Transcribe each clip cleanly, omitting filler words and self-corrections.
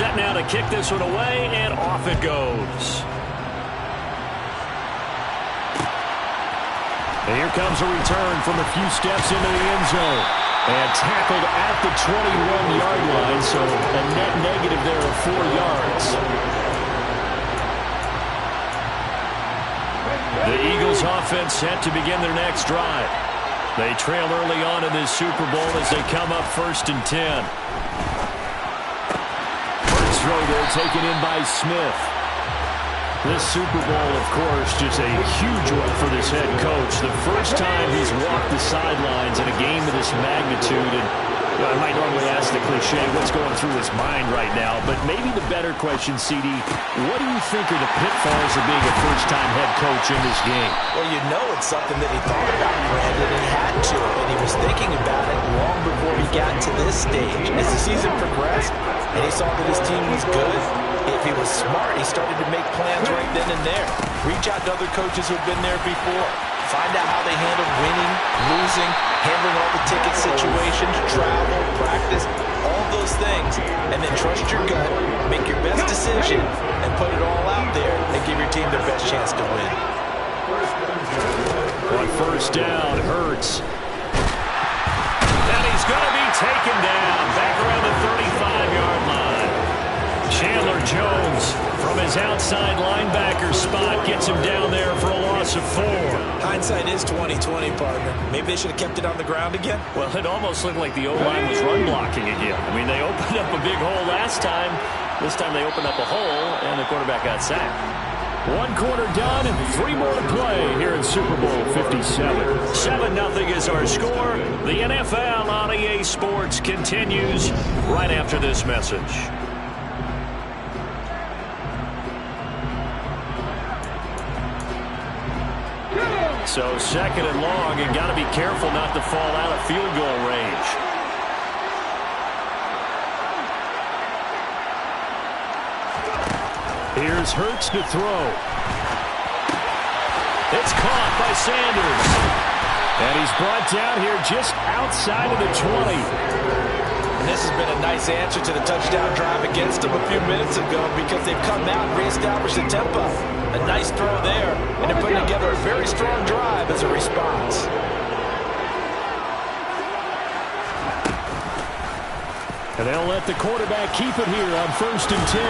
Set now to kick this one away, and off it goes. And here comes a return from a few steps into the end zone. And tackled at the 21-yard line, so a net negative there of 4 yards. The Eagles offense set to begin their next drive. They trail early on in this Super Bowl as they come up 1st and 10. First throw there taken in by Smith. This Super Bowl, of course, just a huge one for this head coach. The first time he's walked the sidelines in a game of this magnitude. And I might normally ask the cliche, what's going through his mind right now? But maybe the better question, CD, what do you think are the pitfalls of being a first-time head coach in this game? Well, you know it's something that he thought about, Brandon, and he had to. And he was thinking about it long before he got to this stage. As the season progressed and he saw that his team was good, if he was smart, he started to make plans right then and there. Reach out to other coaches who have been there before. Find out how they handle winning, losing, handling all the ticket situations, travel, practice, all those things. And then trust your gut, make your best decision, and put it all out there and give your team their best chance to win. On first down, Hurts. And he's going to be taken down back around the 35-yard line. Chandler Jones from his outside linebacker spot gets him down there for a loss of 4. Hindsight is 20/20, partner. Maybe they should have kept it on the ground again. Well, it almost looked like the O-line was run blocking again. I mean, they opened up a big hole last time. This time they opened up a hole, and the quarterback got sacked. 1 quarter done, 3 more to play here in Super Bowl 57. 7-0 is our score. The NFL on EA Sports continues right after this message. So 2nd and long, and got to be careful not to fall out of field goal range. Here's Hurts to throw. It's caught by Sanders. And he's brought down here just outside of the 20. And this has been a nice answer to the touchdown drive against them a few minutes ago because they've come out and reestablished the tempo. A nice throw there, and they're putting together a very strong drive as a response. And they'll let the quarterback keep it here on 1st and 10.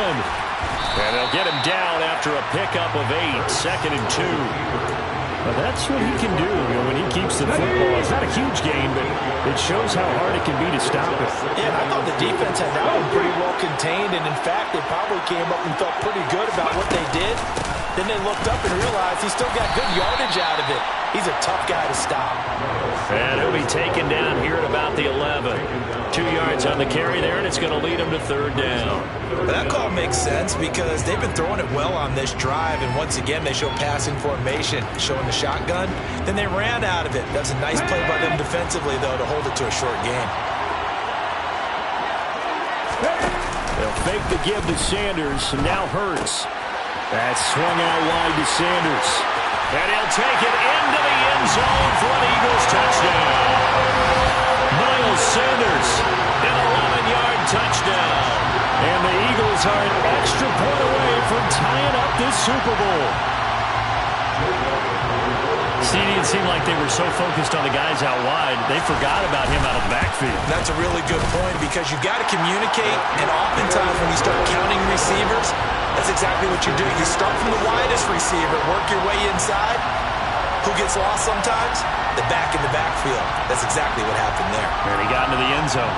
And they'll get him down after a pickup of 8, 2nd and 2. Well, that's what he can do, when he keeps the football. It's not a huge game, but it shows how hard it can be to stop it. Yeah, I thought the defense had that one pretty well contained, and in fact, they probably came up and felt pretty good about what they did. Then they looked up and realized he still got good yardage out of it. He's a tough guy to stop. And he'll be taken down here at about the 11. 2 yards on the carry there, and it's going to lead him to 3rd down. But that call makes sense because they've been throwing it well on this drive, and once again they show passing formation, showing the shotgun. Then they ran out of it. That's a nice play by them defensively, though, to hold it to a short game. They'll fake the give to Sanders, and now Hurts. That's swung out wide to Sanders. And he'll take it into the end zone for an Eagles touchdown. Miles Sanders, an 11-yard touchdown. And the Eagles are an extra point away from tying up this Super Bowl. CD, it seemed like they were so focused on the guys out wide, they forgot about him out of the backfield. That's a really good point because you've got to communicate, and oftentimes when you start counting receivers, that's exactly what you do. You start from the widest receiver, work your way inside. Who gets lost sometimes? The back in the backfield. That's exactly what happened there. And he got into the end zone.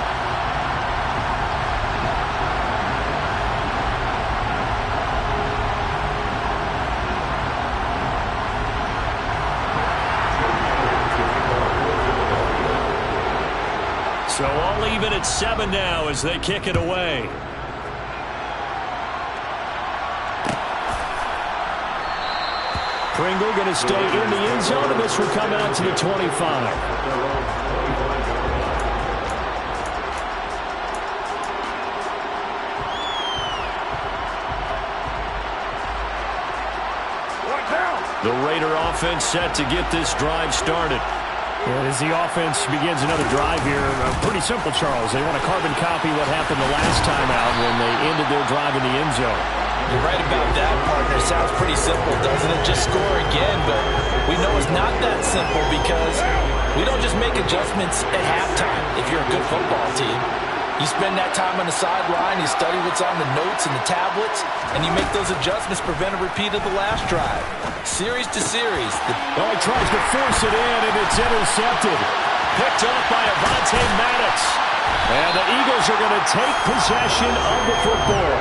So all even at 7 now as they kick it away. Pringle going to stay in the end zone, and this will come out to the 25. The Raider offense set to get this drive started. And as the offense begins another drive here, pretty simple, Charles. They want to carbon copy what happened the last time out when they ended their drive in the end zone. You're right about that, partner. Sounds pretty simple, doesn't it? Just score again, but we know it's not that simple because we don't just make adjustments at halftime if you're a good football team. You spend that time on the sideline, you study what's on the notes and the tablets, and you make those adjustments, prevent a repeat of the last drive. Series to series. Oh, he tries to force it in, and it's intercepted. Picked up by Avonte Maddox. And the Eagles are going to take possession of the football.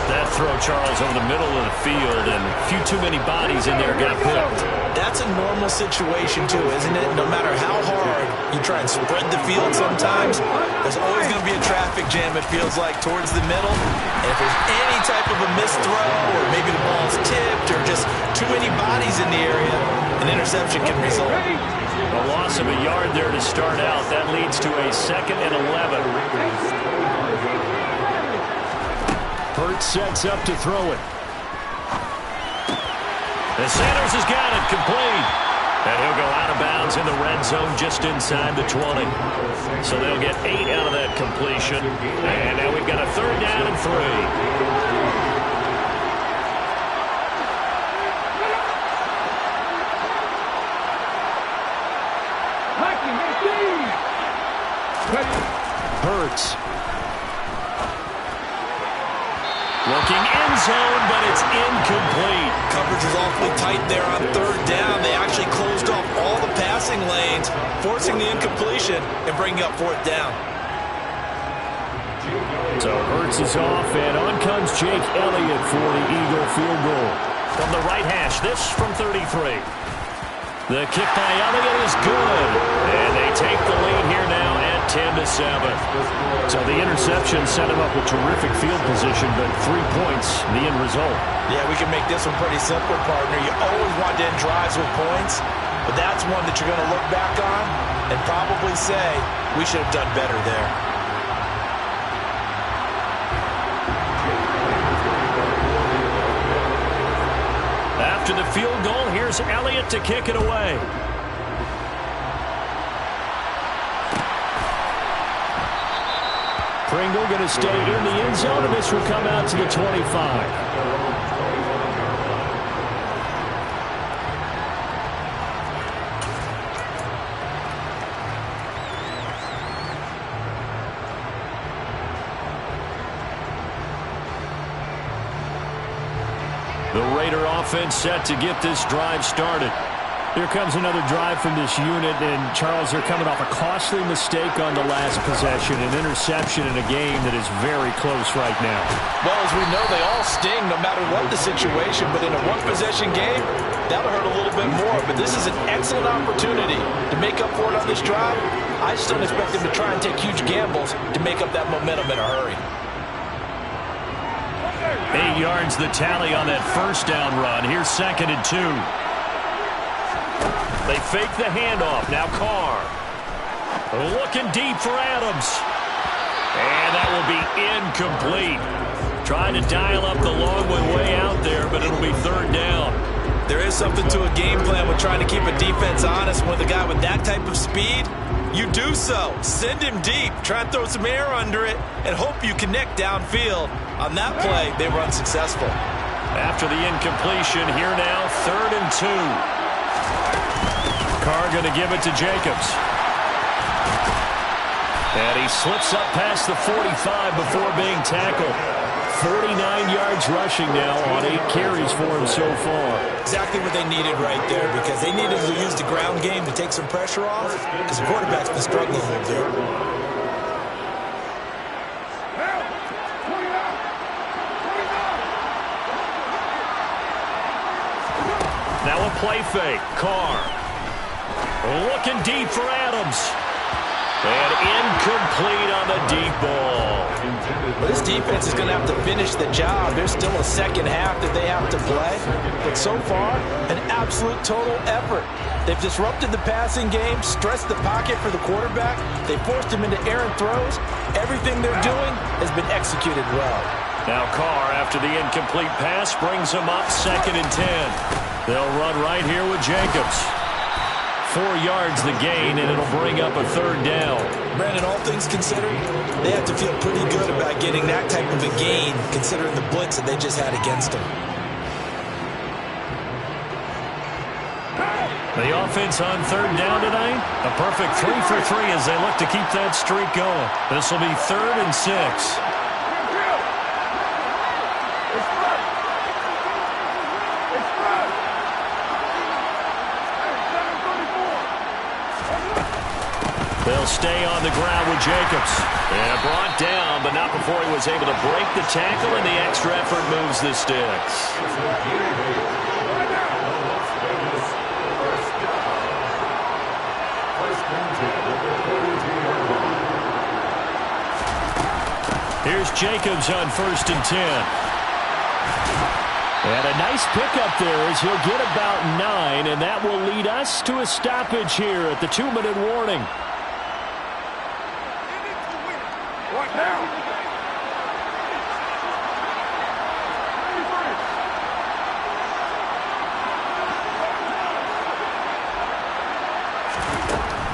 That throw, Charles, over the middle of the field, and a few too many bodies in there got picked. That's a normal situation, too, isn't it? No matter how hard you try and spread the field sometimes, there's always going to be a traffic jam, it feels like, towards the middle. And if there's any type of a missed throw, or maybe the ball's tipped, or just too many bodies in the area, an interception can result. A loss of a yard there to start out. That leads to a 2nd and 11. Hurts sets up to throw it. And Sanders has got it, complete. And he'll go out of bounds in the red zone just inside the 20. So they'll get 8 out of that completion. And now we've got a 3rd down and 3. Hurts. Looking end zone, but it's incomplete. Coverage is awfully tight there on 3rd down. They actually closed off all the passing lanes, forcing the incompletion and bringing up 4th down. So Hurts is off, and on comes Jake Elliott for the Eagle field goal. From the right hash, this from 33. The kick by Elliott is good, and they take the lead here now at 10-7. So the interception set him up with terrific field position, but 3 points, the end result. Yeah, we can make this one pretty simple, partner. You always want to end drives with points, but that's one that you're going to look back on and probably say, we should have done better there. After the field goal, here's Elliott to kick it away. Pringle going to stay in the end zone, and this will come out to the 25. The Raider offense set to get this drive started. Here comes another drive from this unit, and Charles, they're coming off a costly mistake on the last possession, an interception in a game that is very close right now. Well, as we know, they all sting no matter what the situation, but in a one-possession game, that'll hurt a little bit more, but this is an excellent opportunity to make up for it on this drive. I just don't expect them to try and take huge gambles to make up that momentum in a hurry. 8 yards the tally on that first down run. Here's 2nd and 2. They fake the handoff. Now Carr. Looking deep for Adams. And that will be incomplete. Trying to dial up the long one way out there, but it'll be 3rd down. There is something to a game plan with trying to keep a defense honest. With a guy with that type of speed, you do so. Send him deep. Try and throw some air under it and hope you connect downfield. On that play, they were unsuccessful. After the incompletion, here now, 3rd and 2. Carr going to give it to Jacobs. And he slips up past the 45 before being tackled. 49 yards rushing now on 8 carries for him so far. Exactly what they needed right there, because they needed to use the ground game to take some pressure off, because the quarterback's been struggling a little bit. Now a play fake. Carr. Looking deep for Adams. And incomplete on the deep ball. Well, this defense is going to have to finish the job. There's still a second half that they have to play. But so far, an absolute total effort. They've disrupted the passing game, stressed the pocket for the quarterback. They forced him into errant throws. Everything they're doing has been executed well. Now Carr, after the incomplete pass, brings him up 2nd and 10. They'll run right here with Jacobs. 4 yards the gain, and it'll bring up a 3rd down. Brandon, all things considered, they have to feel pretty good about getting that type of a gain, considering the blitz that they just had against them. The offense on 3rd down tonight, a perfect 3 for 3 as they look to keep that streak going. This will be 3rd and 6. They'll stay on the ground with Jacobs. And brought down, but not before he was able to break the tackle, and the extra effort moves the sticks. Here's Jacobs on 1st and 10. And a nice pickup there as he'll get about 9, and that will lead us to a stoppage here at the 2-minute warning. Right now.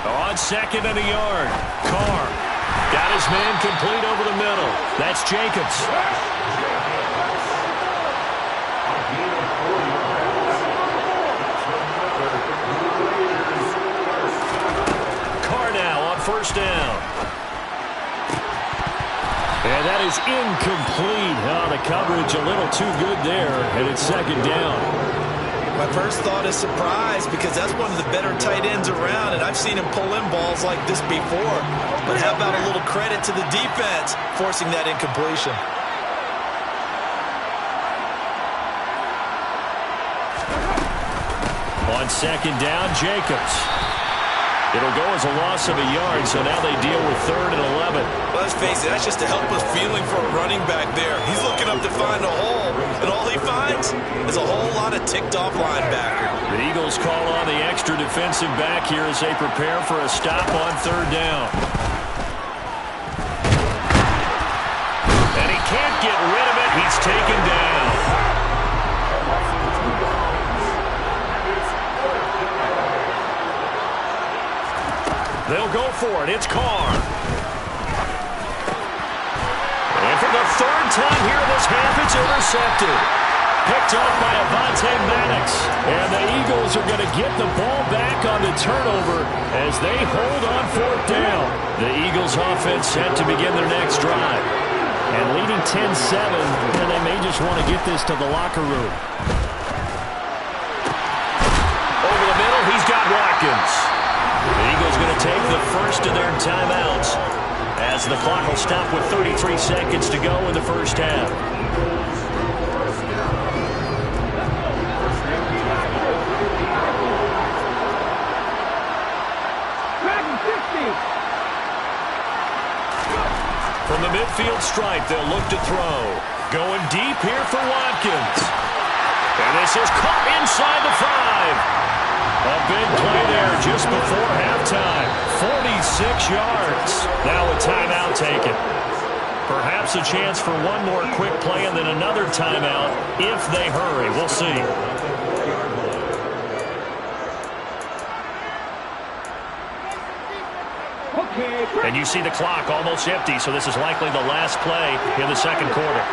On 2nd and a yard, Carr got his man complete over the middle. That's Jacobs. Carr now on 1st down. And that is incomplete. Oh, the coverage a little too good there, and it's 2nd down. My first thought is surprise, because that's one of the better tight ends around, and I've seen him pull in balls like this before. But how about a little credit to the defense forcing that incompletion? On 2nd down, Jacobs. It'll go as a loss of a yard, so now they deal with 3rd and 11. Well, let's face it, that's just a helpless feeling for a running back there. He's looking up to find a hole, and all he finds is a whole lot of ticked-off linebacker. The Eagles call on the extra defensive back here as they prepare for a stop on 3rd down. And he can't get rid of it. He's taken down. They'll go for it. It's Carr. And for the 3rd time here this half, it's intercepted. Picked off by Avonte Maddox. And the Eagles are going to get the ball back on the turnover as they hold on 4th down. The Eagles offense set to begin their next drive. And leading 10-7, and they may just want to get this to the locker room. Over the middle, he's got Watkins. The Eagles going to take the first of their timeouts as the clock will stop with 33 seconds to go in the first half. From the midfield stripe, they'll look to throw. Going deep here for Watkins. And this is caught inside the 5. A big play there just before halftime. 46 yards. Now a timeout taken. Perhaps a chance for one more quick play and then another timeout if they hurry. We'll see. And you see the clock almost empty, so this is likely the last play in the 2nd quarter.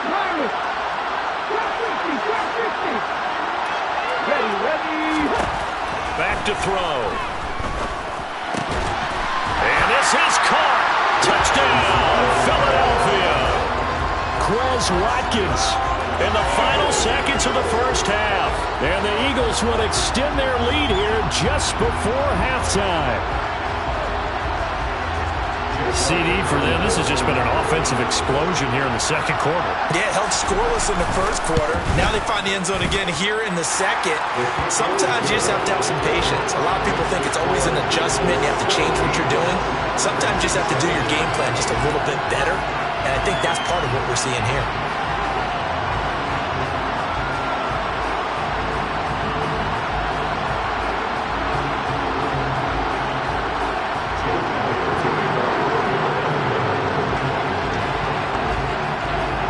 Back to throw. And this is caught. Touchdown, Philadelphia. Quez Watkins in the final seconds of the first half. And the Eagles will extend their lead here just before halftime. CD for them. This has just been an offensive explosion here in the 2nd quarter. Yeah, held scoreless in the 1st quarter. Now they find the end zone again here in the 2nd. Sometimes you just have to have some patience. A lot of people think it's always an adjustment. You have to change what you're doing. Sometimes you just have to do your game plan just a little bit better. And I think that's part of what we're seeing here.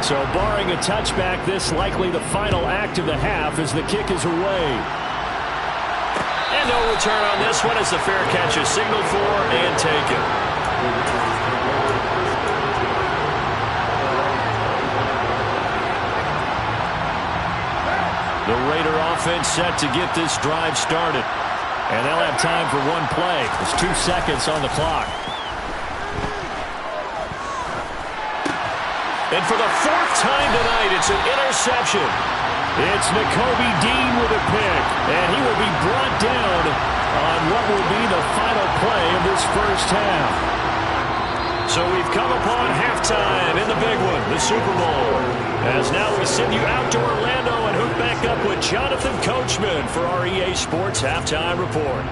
So barring a touchback, this likely the final act of the half as the kick is away. And And no return on this one as the fair catch is signaled for and taken. The Raider offense set to get this drive started. And they'll have time for one play. There's 2 seconds on the clock. And for the 4th time tonight, it's an interception. It's Nakobe Dean with a pick. And he will be brought down on what will be the final play of this first half. So we've come upon halftime in the big one, the Super Bowl. As now we send you out to Orlando and hook back up with Jonathan Coachman for our EA Sports Halftime Report.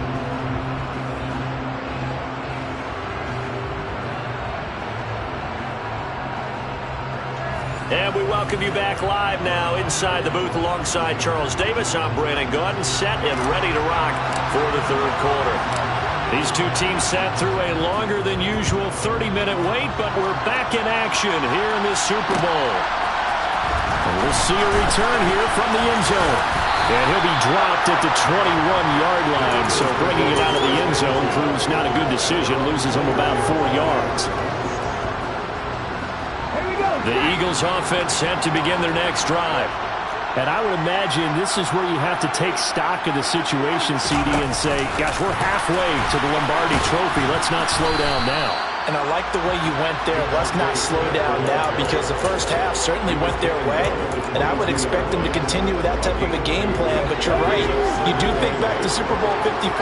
And we welcome you back live now inside the booth alongside Charles Davis. I'm Brandon Gaudin, set and ready to rock for the third quarter. These two teams sat through a longer than usual 30-minute wait, but we're back in action here in this Super Bowl. And we'll see a return here from the end zone. And he'll be dropped at the 21-yard line, so bringing it out of the end zone proves not a good decision, loses him about 4 yards. The Eagles offense set to begin their next drive. And I would imagine this is where you have to take stock of the situation, CD, and say, gosh, we're halfway to the Lombardi Trophy. Let's not slow down now. And I like the way you went there. Let's not slow down now, because the first half certainly went their way. And I would expect them to continue with that type of a game plan. But you're right. You do think back to Super Bowl 54.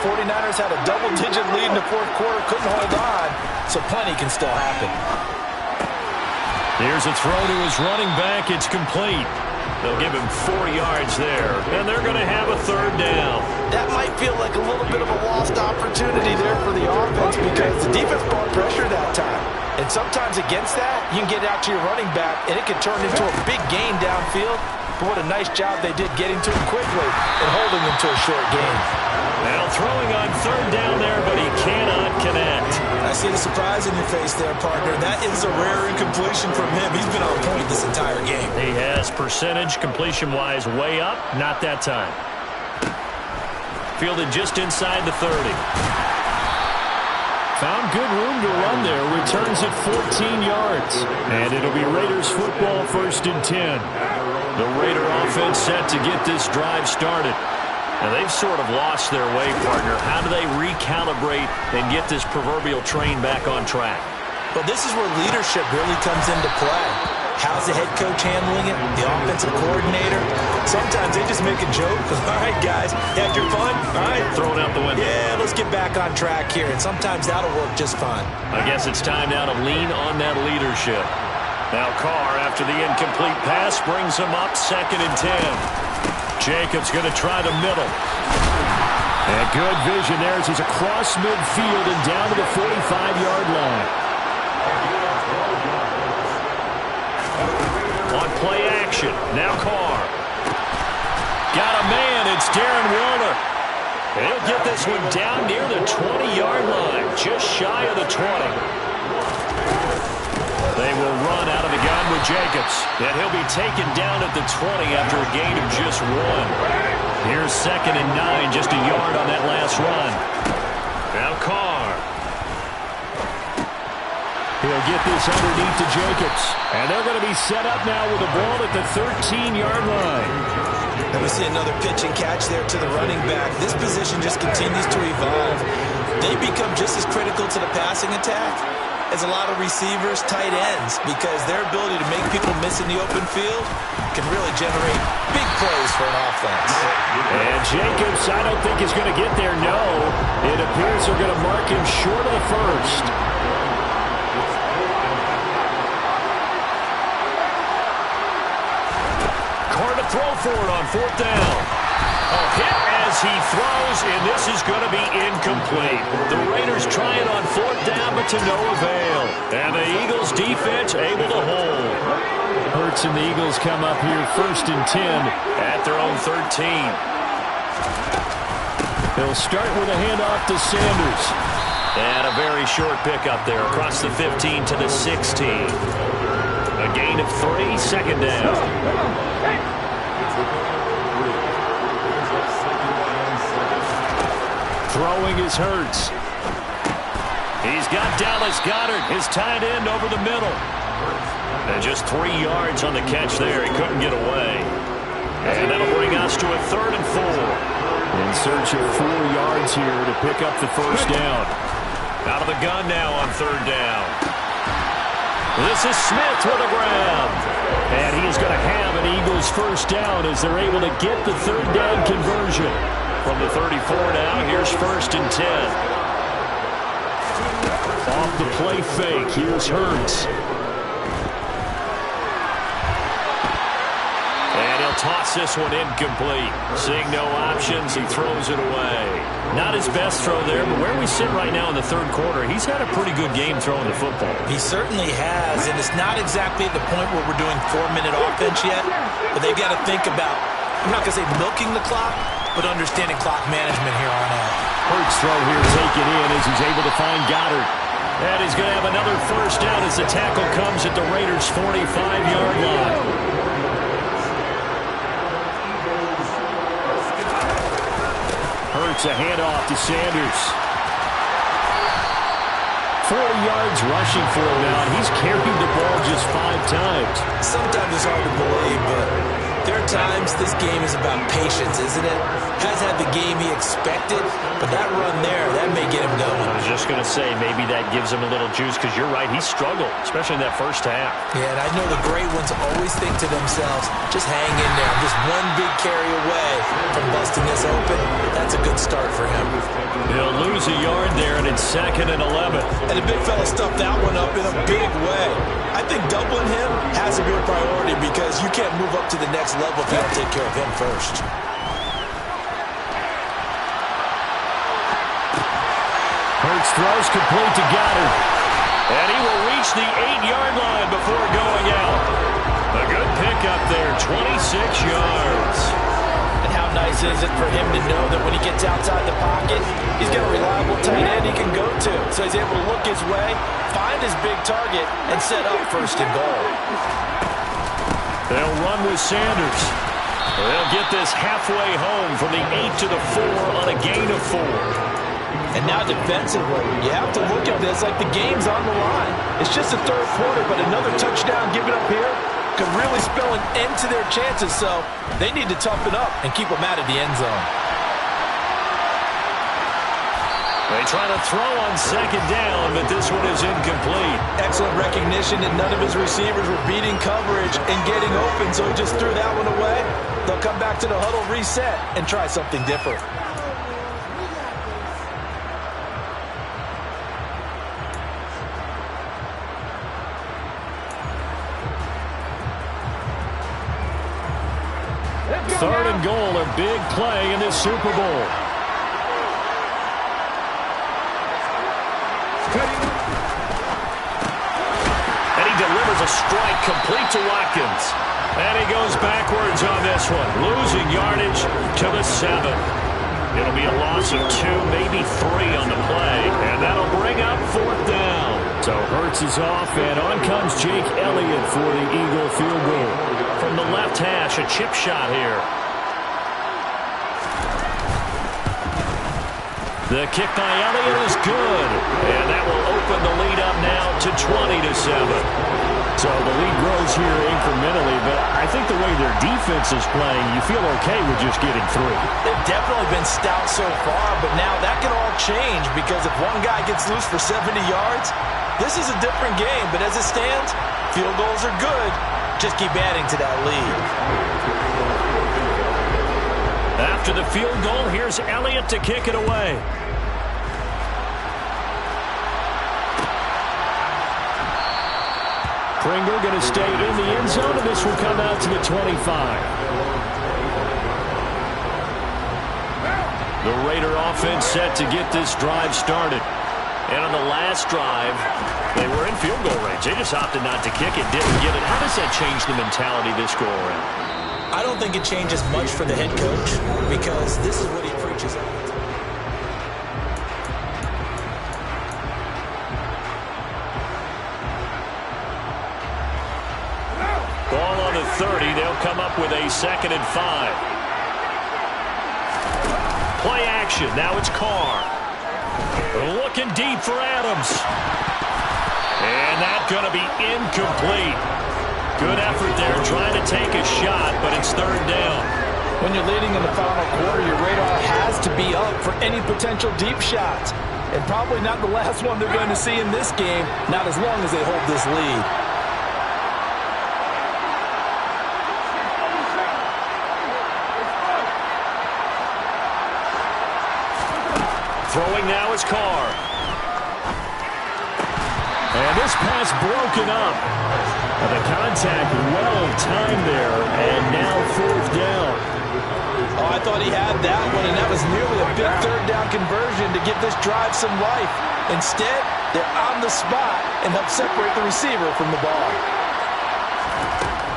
49ers had a double-digit lead in the fourth quarter, couldn't hold on. So plenty can still happen. Here's a throw to his running back. It's complete. They'll give him 4 yards there, and they're going to have a third down. That might feel like a little bit of a lost opportunity there for the offense, because the defense brought pressure that time. And sometimes against that, you can get out to your running back, and it can turn into a big gain downfield. But what a nice job they did getting to him quickly and holding him to a short gain. Now throwing on third down there, but he cannot connect. I see the surprise in your face there, partner. That is a rare incompletion from him. He's been on point this entire game. He has percentage completion-wise way up. Not that time. Fielded just inside the 30. Found good room to run there. Returns at 14 yards. And it'll be Raiders football, 1st and 10. The Raider offense set to get this drive started. Now, they've sort of lost their way, partner. How do they recalibrate and get this proverbial train back on track? Well, this is where leadership really comes into play. How's the head coach handling it? The offensive coordinator? Sometimes they just make a joke. All right, guys, had your fun? All right. Throw it out the window. Yeah, let's get back on track here. And sometimes that'll work just fine. I guess it's time now to lean on that leadership. Now Carr, after the incomplete pass, brings him up 2nd and 10. Jacobs going to try the middle. And good vision there as he's across midfield and down to the 45-yard line. On play action, now Carr. Got a man, it's Darren Waller. And he'll get this one down near the 20-yard line, just shy of the 20. They will run out of the gun with Jacobs. And he'll be taken down at the 20 after a gain of just 1. Here's 2nd and 9, just a yard on that last run. Now Carr. He'll get this underneath to Jacobs. And they're going to be set up now with the ball at the 13-yard line. And we see another pitch and catch there to the running back. This position just continues to evolve. They become just as critical to the passing attack as a lot of receivers, tight ends, because their ability to make people miss in the open field can really generate big plays for an offense. And Jacobs, I don't think is going to get there, no. It appears they're going to mark him short of the first. Carr to throw for it on 4th down. A hit as he throws, and this is going to be incomplete. The Raiders try it on 4th down, but to no avail. And the Eagles defense able to hold. Hurts and the Eagles come up here 1st and 10 at their own 13. They'll start with a handoff to Sanders. And a very short pickup there across the 15 to the 16. A gain of 3, 2nd down. Throwing is Hurts. He's got Dallas Goedert, his tight end, over the middle. And just 3 yards on the catch there. He couldn't get away. And that'll bring us to a 3rd and 4. In search of 4 yards here to pick up the first down. Out of the gun now on 3rd down. This is Smith with a grab. And he is going to have an Eagles first down as they're able to get the 3rd down conversion. From the 34 now, here's 1st and 10. Off the play fake, here's Hurts. And he'll toss this one incomplete. Seeing no options, he throws it away. Not his best throw there, but where we sit right now in the 3rd quarter, he's had a pretty good game throwing the football. He certainly has, and it's not exactly at the point where we're doing 4-minute offense yet, but they've got to think about, I'm not going to say milking the clock, but understanding clock management here on out. Hurts throw here taken in as he's able to find Goddard. And he's going to have another first down as the tackle comes at the Raiders' 45-yard line. Hurts a handoff to Sanders. 40 yards rushing for him now, and he's carried the ball just 5 times. Sometimes it's hard to believe, but there are times this game is about patience, isn't it? Has had the game he expected, but that run there, that may get him going. I was just going to say, maybe that gives him a little juice, because you're right, he struggled, especially in that first half. Yeah, and I know the great ones always think to themselves, just hang in there. I'm just one big carry away from busting this open. That's a good start for him. He'll lose a yard there, and it's 2nd and 11. And the big fella stuffed that one up in a big way. I think doubling him has to be a priority because you can't move up to the next level if you don't take care of him first. Hurts throws complete to Goddard. And he will reach the 8-yard line before going out. A good pickup there, 26 yards. And how nice is it for him to know that when he gets outside the pocket, he's got a reliable tight end he can go to. So he's able to look his way, find his big target, and set up 1st and goal. They'll run with Sanders. They'll get this halfway home from the 8 to the 4 on a gain of 4. And now defensively, you have to look at this like the game's on the line. It's just the 3rd quarter, but another touchdown given up here could really spell an end to their chances, so they need to toughen up and keep them out of the end zone. They try to throw on 2nd down, but this one is incomplete. Excellent recognition that none of his receivers were beating coverage and getting open, so he just threw that one away. They'll come back to the huddle, reset, and try something different. Third and goal, a big play in this Super Bowl. And he delivers a strike complete to Watkins. And he goes backwards on this one, losing yardage to the 7. It'll be a loss of 2, maybe 3 on the play. And that'll bring up 4th down. So Hurts is off, and on comes Jake Elliott for the Eagle field goal. From the left hash, a chip shot here. The kick by Elliott is good. And that will open the lead up now to 20-7. So the lead grows here incrementally, but I think the way their defense is playing, you feel okay with just getting through. They've definitely been stout so far, but now that can all change because if one guy gets loose for 70 yards, this is a different game. But as it stands, field goals are good. Just keep adding to that lead. After the field goal, here's Elliott to kick it away. Pringle going to stay in the end zone, and this will come out to the 25. The Raider offense set to get this drive started. And on the last drive, they were in field goal range. They just opted not to kick it, didn't get it. How does that change the mentality this go around? I don't think it changes much for the head coach because this is what he preaches all the time. Ball on the 30. They'll come up with a 2nd and 5. Play action. Now it's Carr. Looking deep for Adams. And that's going to be incomplete. Good effort there trying to take a shot, but it's third down. When you're leading in the final quarter, your radar has to be up for any potential deep shots. And probably not the last one they're going to see in this game, not as long as they hold this lead. Throwing now is Carr. And this pass broken up. The contact well-timed there, and now fourth down. Oh, I thought he had that one, and that was nearly a big third down conversion to give this drive some life. Instead, they're on the spot and help separate the receiver from the ball.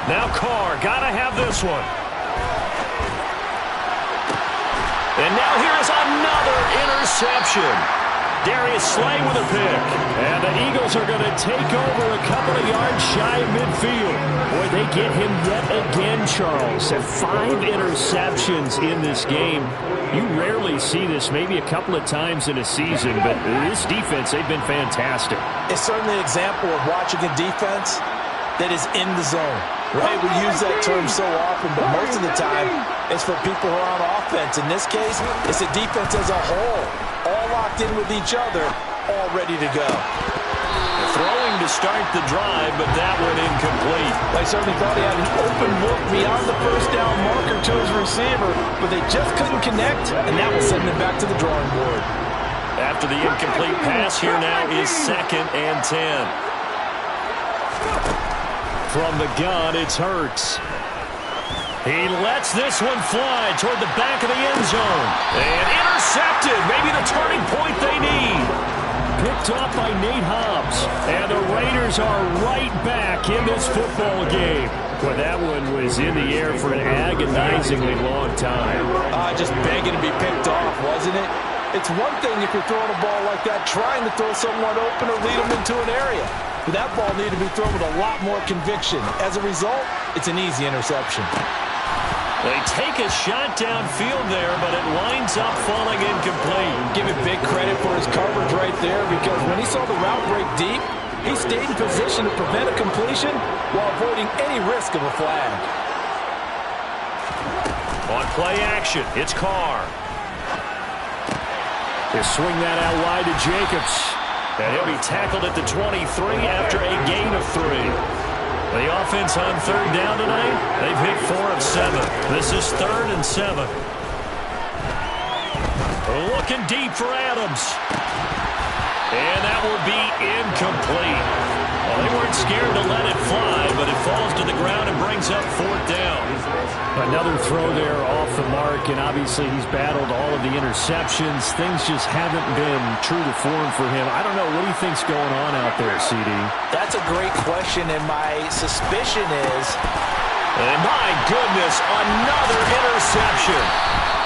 Now Carr, gotta have this one. And now here's another interception. Darius Slay with a pick. And the Eagles are going to take over a couple of yards shy of midfield. Boy, they get him yet again, Charles. And 5 interceptions in this game. You rarely see this, maybe a couple of times in a season, but this defense, they've been fantastic. It's certainly an example of watching a defense that is in the zone. Right, we use that term so often, but most of the time, it's for people who are on offense. In this case, it's a defense as a whole, all locked in with each other, all ready to go. Throwing to start the drive, but that one incomplete. They certainly thought he had an open look beyond the first down marker to his receiver, but they just couldn't connect, and that will send them back to the drawing board. After the incomplete pass, here now is 2nd and 10. From the gun, it's Hurts. He lets this one fly toward the back of the end zone. And intercepted. Maybe the turning point they need. Picked off by Nate Hobbs. And the Raiders are right back in this football game. Well, that one was in the air for an agonizingly long time. Just begging to be picked off, wasn't it? It's one thing if you're throwing a ball like that, trying to throw someone open or lead them into an area. But that ball needed to be thrown with a lot more conviction. As a result, it's an easy interception. They take a shot downfield there, but it winds up falling incomplete. Give him big credit for his coverage right there, because when he saw the route break deep, he stayed in position to prevent a completion while avoiding any risk of a flag. On play action, it's Carr. They swing that out wide to Jacobs. And he'll be tackled at the 23 after a gain of 3. The offense on third down tonight, they've hit 4 of 7. This is 3rd and 7. Looking deep for Adams. And that will be incomplete. Well, they weren't scared to let it fly, but it falls to the ground and brings up 4th down. Another throw there off the mark, and obviously he's battled all of the interceptions. Things just haven't been true to form for him. I don't know. What do you think's going on out there, CD? That's a great question, and my suspicion is... And my goodness, another interception.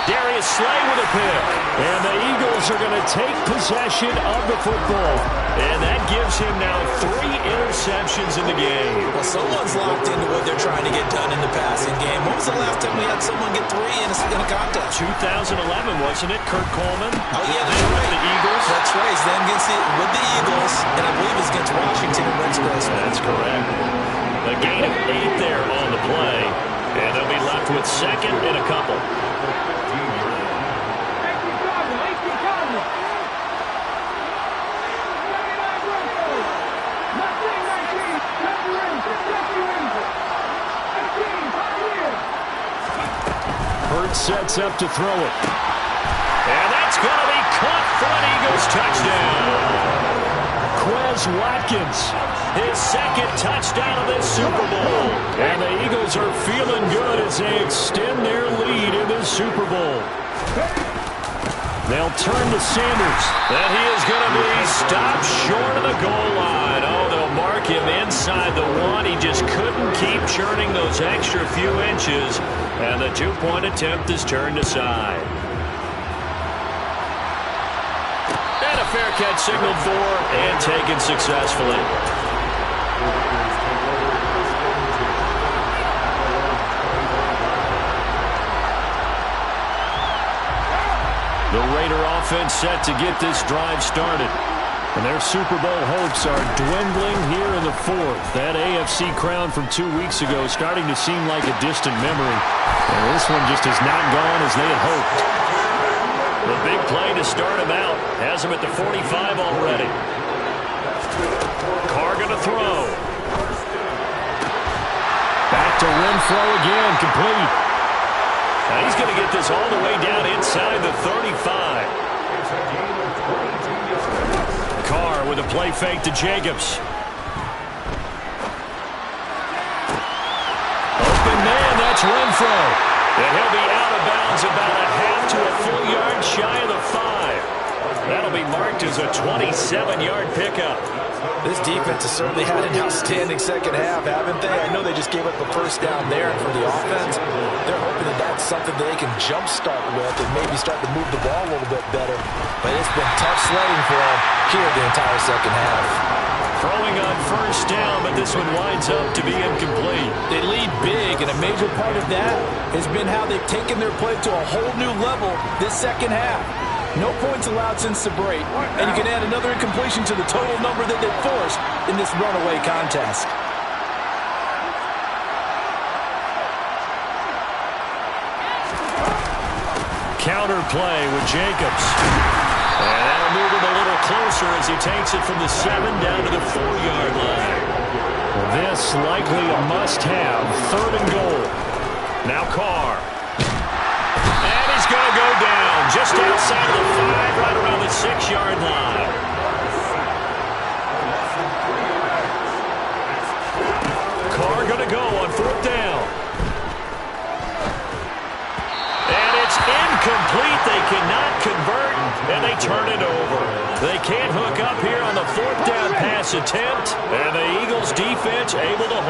Darius Slay with a pick. And the Eagles are going to take possession of the football. And that gives him now 3 interceptions in the game. Well, someone's locked into what they're trying to get done in the passing game. When was the last time we had someone get 3 in a contest? 2011, wasn't it? Kurt Coleman? Oh, yeah, that's right. With the Eagles? That's right. He's then with the Eagles, and I believe it's against Washington and Rex Grossman. That's correct. A gain of 8 there on the play. And they'll be left with 2nd and a couple. Sets up to throw it. And that's going to be caught for an Eagles touchdown. Quez Watkins, his 2nd touchdown of this Super Bowl. And the Eagles are feeling good as they extend their lead in this Super Bowl. They'll turn to Sanders. And he is going to be stopped short of the goal line. Oh, they'll mark him inside the 1. He just couldn't keep churning those extra few inches. And the 2-point attempt is turned aside. And a fair catch signaled for and taken successfully. offense set to get this drive started. And their Super Bowl hopes are dwindling here in the fourth. That AFC crown from 2 weeks ago is starting to seem like a distant memory. And this one just has not gone as they had hoped. The big play to start him out. Has him at the 45 already. Carr going to throw. Back to Renfro again, complete. Now he's going to get this all the way down inside the 35. Carr with a play fake to Jacobs. Open man, that's Renfro. And he'll be out of bounds about a half to a full yard shy of the 5. That'll be marked as a 27-yard pickup. This defense has certainly had an outstanding second half, haven't they? I know they just gave up a first down there, and for the offense, they're hoping that that's something they can jumpstart with and maybe start to move the ball a little bit better. But it's been tough sledding for them here the entire second half. Throwing on first down, but this one winds up to be incomplete. They lead big, and a major part of that has been how they've taken their play to a whole new level this second half. No points allowed since the break, and you can add another incompletion to the total number that they forced in this runaway contest. Counter play with Jacobs. And that'll move him a little closer as he takes it from the 7 down to the 4-yard line. Well, this likely a must-have. 3rd and goal. Now Carr. And he's going to go down just outside of the 5, right around the 6-yard line. Carr going to go on 4th down. And it's incomplete. They cannot convert, and they turn it over. They can't hook up here on the 4th down pass attempt, and the Eagles defense able to hold.